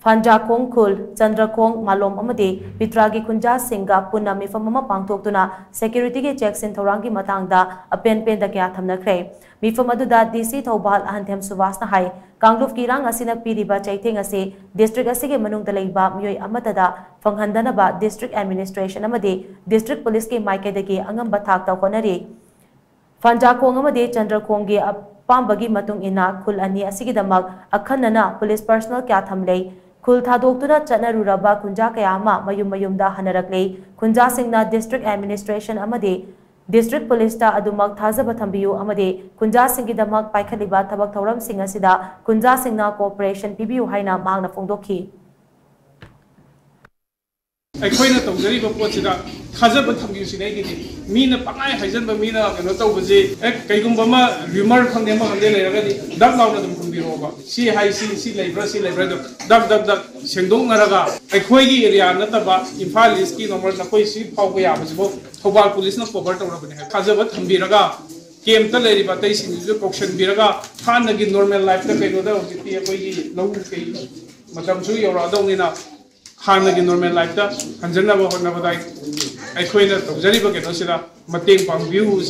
Fanjakong Khul, Chandrakong, Malom Amade, Pitragi Kunja Singa, Puna Mifamama Pangtokuna, Security Checks in Torangi Matangda, a pen da Kiatam Kray. Mifamaduda, DC Tobal, Antem Suvasna High, Kangluf Kirang Asina Piriba Chaiting Ase, District Asige Manung Dalaiba, Mui Amatada, Fanghandanaba, District Administration Amade, District Police Ke Maike Dege, Angam Batakta Honare. Fanjakong Amade, Chandrakongi, Pambagi Matung Ina, Kul Ani Asigidamag, Akanana, Police Personnel Katamlay, Kul Thadokuna Chanaruraba Kunja Kayama Mayum Mayumda Hanarakle Kunja Singna District Administration Amade District Police ta Adumag Thazabatambiu Amade Kunja Singidamak Paikaliba Tabak Tauram Singasida Kunja Singna Corporation PBU Haina Magna Fongdoki ꯑꯩꯈꯣꯏꯅ ꯇꯧꯖꯔꯤꯕ ꯄꯣꯠꯁꯤꯗ ꯊꯥꯖꯕ ꯊꯝꯕꯤꯁꯤꯗꯩꯒꯤꯗꯤ ꯃꯤꯅ ꯄꯪꯉꯥꯏ ꯍꯥꯏꯖꯟꯕ ꯃꯤꯅ ꯀꯩꯅꯣ ꯇꯧꯕꯁꯤ ꯀꯩꯒꯨꯝꯕ ꯑꯃ ꯔꯤꯃꯔ ꯈꯪꯗꯦ ꯑꯃ ꯈꯪꯗꯦ ꯂꯩꯔꯒꯗꯤ ꯗꯛ ꯂꯥꯎꯅ ꯑꯗꯨꯝ ꯈꯨꯝꯕꯤꯔꯛꯑꯣꯕ ꯁꯤ ꯍꯥꯏ ꯁꯤ ꯂꯩꯕ꯭ꯔꯥ ꯁꯤ ꯂꯩꯕ꯭ꯔꯥ ꯑꯗꯨ ꯗꯛ ꯁꯦꯡꯗꯣꯛꯅꯔꯒ ꯑꯩꯈꯣꯏꯒꯤ ꯑꯦꯔꯤꯌꯥ ꯅꯠꯇꯕ ꯏꯝꯐꯥꯜ ꯏꯁꯀꯤ ꯅꯣꯡꯃ ꯅꯈꯣꯏ ꯁꯤ ꯐꯥꯎꯕ ꯌꯥꯕꯁꯤꯕꯨ ꯊꯧꯕꯥꯜ ꯄꯨꯂꯤꯁꯅ ꯀꯣꯚꯔ ꯇꯧꯔꯕꯅꯤ ꯍꯥꯏꯕ ꯊꯥꯖꯕ ꯊꯝꯕꯤꯔꯒ ꯀꯦꯝꯞꯇ ꯂꯩꯔꯤꯕ ꯑꯇꯩꯁꯤꯡꯁꯤꯁꯨ ꯀꯧꯁꯟꯕꯤꯔꯒ ꯍꯥꯟꯅꯒꯤ ꯅꯣꯔꯃꯦꯜ ꯂꯥꯏꯐꯇ ꯀꯩꯅꯣꯗ ꯍꯧꯖꯤꯛꯇꯤ ꯑꯩꯈꯣꯏꯒꯤ ꯂꯧ ꯀꯩ ꯃꯇꯝꯁꯨ ꯌꯧꯔꯛꯑꯗꯧꯅꯤꯅ Hanagi normal life da hanjana ba honna badai aikoina tawjari ba keno sida mateng pangbiu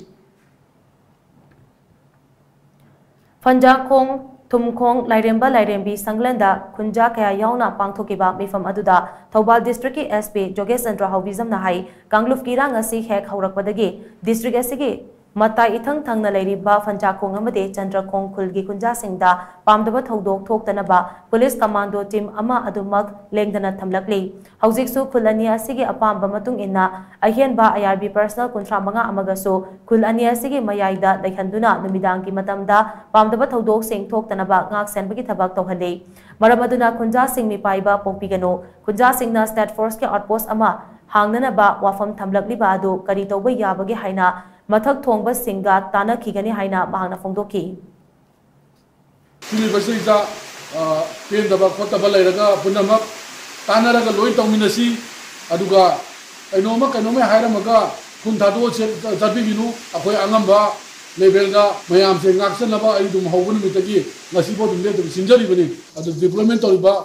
Fanjakong Tumkhong Lairemba Lairembi Sanglanda Kunja Kaya Yauna Pangthokiba Mifam Aduda Thobal District ki SP Jogesandra Haubizam na hai Kangluf Kirang asi hek haurakpadagi district asigi Matai ithang thangna leiriba Fanjakong amade Chandrakong Khulgi Kunja Singda Pamdaba Thodok Thoktanaba Police Commando Team ama adumak lengdana thamlakli Haujiksu Khulani asigi apamba matung inna ahianba IRB personal kuntra manga amagaso Khulani asigi mayaida laikhanduna numidangi matamda Pamdaba Thodok Sing Thoktanaba ngak senbagi thabak tawhale Maramaduna Kunja Sing mi paiba pokpigano Kunja Singna State Force ke outpost ama hangnanaba wafam thamlakli ba adu kari tawba yabagi haina Mathak Thongba Singa Tana Kigani Haina Mahana Fongdoki. Basita Pin the Kotabalaga, Punama, Tanaraga Loy Tominasi, Aduga, Enoma, Kanome Hiramaga, Kuntado, Zabinu, Akoy Angamba, Levelga, Mayam saying Axanaba, Idum Hogan Mitaki, Nasibo to get the Sinjari, at the deployment of Ba,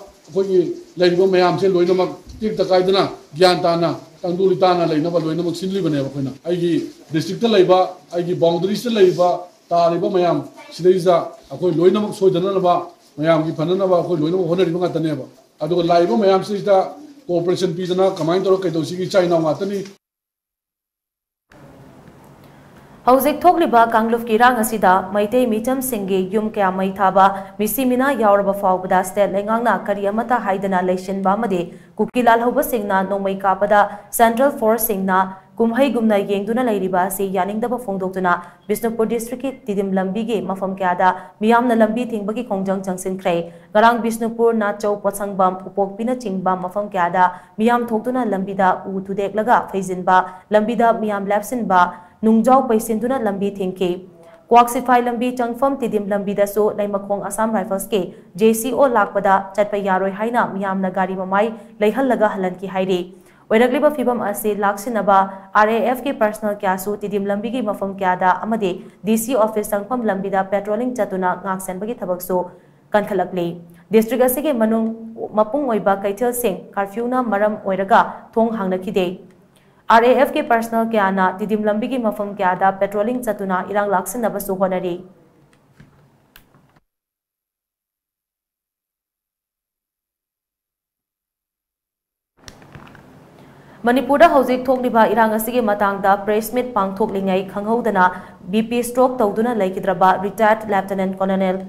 Lego Mayam say Loinama, take the Kaidana, Giantana. Tangdulitana like never doing no sinly when I district labor, I give boundaries to labor, Taliba Mayam, Sidiza, a coin loinum so the Nanaba, Mayam, Pananaba, Loino, Honor at the neighbor. I do a live Mayam sister, Cooperation Pizana, Commander Kato China Matani. Hauzik Togliba Kangluf Kirang Asida, Maite Mitam Singi, Yum Kya Maitaba, Missimina Yauraba Faubada, Stel Lengana, Kariamata Haidana Leshin Bamade, Kukilal Hoba Singna, No Maikapada, Central Force Singna, Kumhai Gumna Yengduna Lairiba, Si Yaning Daba Fongdokuna, Bisnupur District, Tidim Lambigi, Mafam Kada, Miamna Lambi Tingbaki Kongjang Jangsin Kray, Garang Bisnupur, Nacho, Potsangbam, Upok Pina Chingbam, Mafam Kada, Miam Tokuna Lambida, Utudek Laga, Faizinba, Lambida, Miam Lapsinba, Nungjau Paisinduna Lambi Thinke. Quaxify Lambi Changfam Tidim Lambi Daso, Laimakong Assam Rifles K, JCO Lakpada, Chatpayaroi Haina, Miam Nagari Mamai, Laihalaga Halanki Hairi. Wedagliba Fibam Ase Laksinaba, RAF K personal Kasu, Tidim Lambigi Mafam Kiada, Amade, DC Office Sangpam Lambida, Patrolling Chatuna, Ngaksen Bagi Tabakso, Kankalakli. District Asige Manung Mapung Oiba Kaitel Singh, Curfewna Maram Oiraga, Tong Hangnakide. RAF के personnel क्याना तिदिम लंबी की मफम क्यादा patrolling चतुना इरांग लाक्सन नबसु होनरी मणिपुर हौजिक थोकलिबा इरांग असिगे मतांगदा प्रेस मीट पांगथोकलिङै खंगहौदना बीपी स्ट्रोक तौदुना लेकिद्रबा retired lieutenant colonel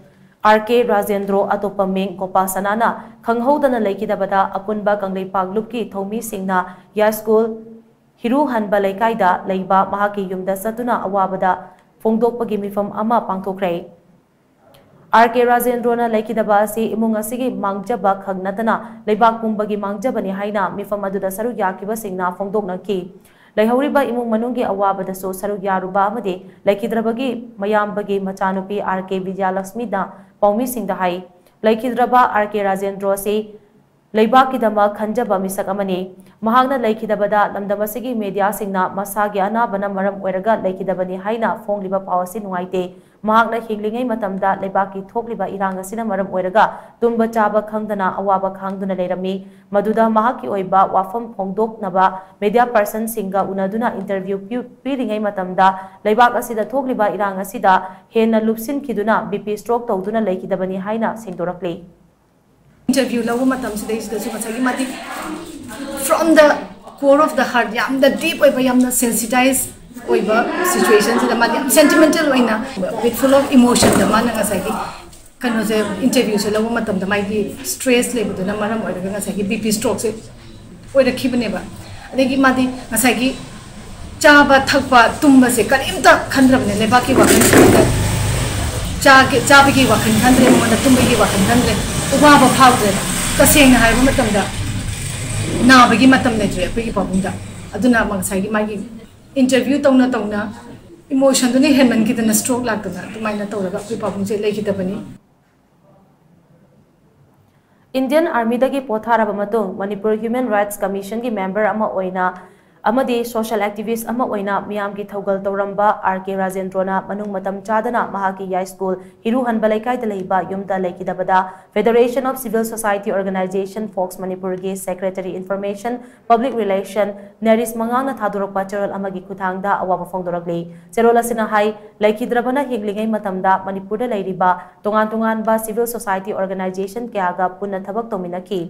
RK Rajendro Atopaming Kopasana खंगहौदना लेकिदबदा अपुनबा कंगलेपाग लुपकी थौमी सिंगना या school Hiru Hanba Laikaida, Laiba, Mahaki Yumda Satuna, Awabada, Fongdokpagi Mifam Ama Pangtokray. RK Rajendrona Laikidaba, Si Imungasigi, Mangjaba Kagnatana, Laibak Pumbagi Mangjabani Haina, Mifam Aduda Saru Yakiba Singna, Fongdok Naki. Laihoriba imung manunggi awabadasu saruk yaruba amadi laikidrabagi mayambagi machanupi RK LUXMI da paumi singda hai laikidraba RK Rajendro se Laibakidama Khanjaba misak amani mahagna laikidabada lamdamasigi media singna masagi anabana maram oiraga laikidabani haina fongliba pawasi nungaite mahagna hinglingai matamda laibaki thokliba irang asina maram oiraga tumba chaba khangdana awaba khangduna leirami maduda mahaki oiba wafam phongdoknaba media person singa unaduna interview piringai matamda laibak asida thokliba irang asida henna lupsin kiduna BP stroke tawduna laikidabani haina singdorakle interview lawo matam sida is dasu masagi mati from the core of the heart yam the deep oiba yam na sensitized oiba situations da mati sentimental oina with full of emotion da man nga sagi kano se interview se lawo matam da mai gi stress level da maram oida nga sagi BP stroke se oida khibne ba adegi mati nga sagi chaba thakpa tumba se karimta khandrabne leba ki wakan चाबी वाखन खंद्रे मोन तुम्बी वाखन खंद्रे उबाब फाउद्रे तसेंग HYBE मतमदा नाबगी मतम लेद्रे अखोगी पाबुंदा अदुना मंगसागी मागी interview तौना emotion दुने हेमन की तना stroke लागतना तुमाइना तौरगा अखोगी पाबुंसे लेखिदबनी Indian Army dagi potharaba matung Manipur Human Rights Commission gi member ama oina amadi social activist ama oina miyam gi thogal tawramba RK Rajendrona manung matam chadana mahaki ya school hiru hanbalai kai dalaiba yumda laikidabada Federation of Civil Society Organization Fox Manipur gi Secretary Information Public Relation Neris mangangna thadurokpa cheral amagi kuthangda awaba phongdoragli cherola sina hai laikidrabana hinglingai matamda Manipur da lairiba tongan ba civil society organization kyaga punna thabak tominaki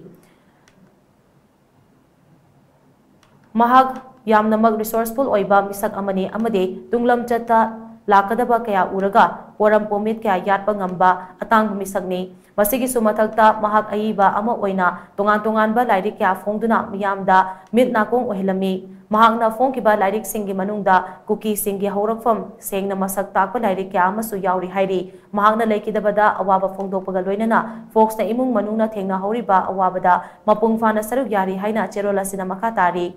Mahag yamnamak resourceful oiba misak amani amade tunglam chata lakadaba kaya uraga waram pomit kaya yatpa ngamba atang misakni masigi sumathakta mahak aiba ama oina tongan ba lairik kya phongduna miyamda mit nakong ohilami mahakna phongkiba lairik singi manungda kuki singi haurakfam sengna masak takpa lairik kya amasu yauri hairi mahakna laikidabada awaba phongdokpaga loinana fox na imung manungna thengna hauriba awabada mapung fana saruk yari haina cherola sina makatari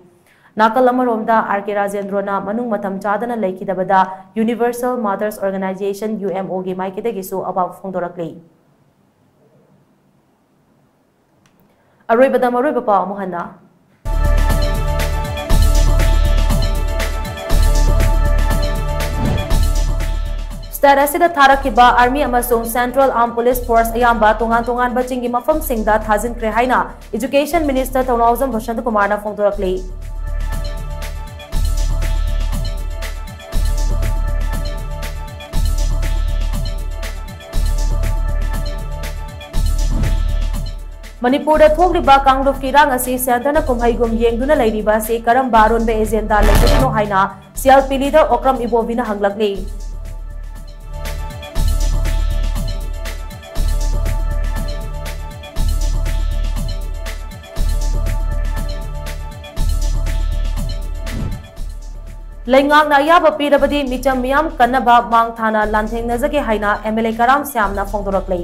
Nakal amaromda RK Rajendrona manung matam chadana laikidabada Universal Mothers Organization UMO gi maikidagisu abab phongdorakli Aroibada maroiba pa muhanna Starasida Tharakiba Army amasung Central Armed Police Force ayamba tongan ba chingi mafam singda thajin kre haina Education Minister Tawnauzam Bhashant Kumar na phongdorakli Manipur da thokriba kangruf ki rang asi sentana kumhaigum yengduna lairiba se karam baron be agenda lekino haina CLP leader Okram Ibovina hanglakli Lengang na yaba pirabadi micham miyam kanaba mang thana lantheng nazake haina MLA Karam Syamna phongdorakli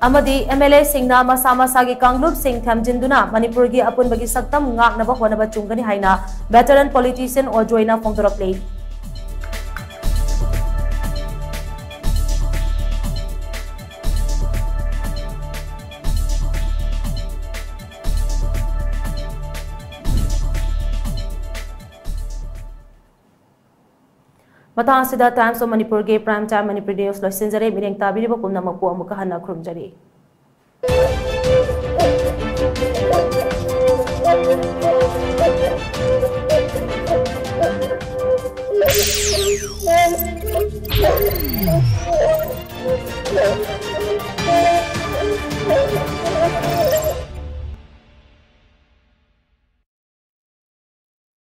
Amadi MLA Singna Masagi Kanglup Singh Thamjinduna Manipur gi apun bagi saktam ngaknaba honaba chungani haina veteran politician Ojoina phongdorakli Matang sida Times of Manipur ge Prime Time Manipur News loisinjare mireng tabiriba pumnamakpu amuka hanna khurumjari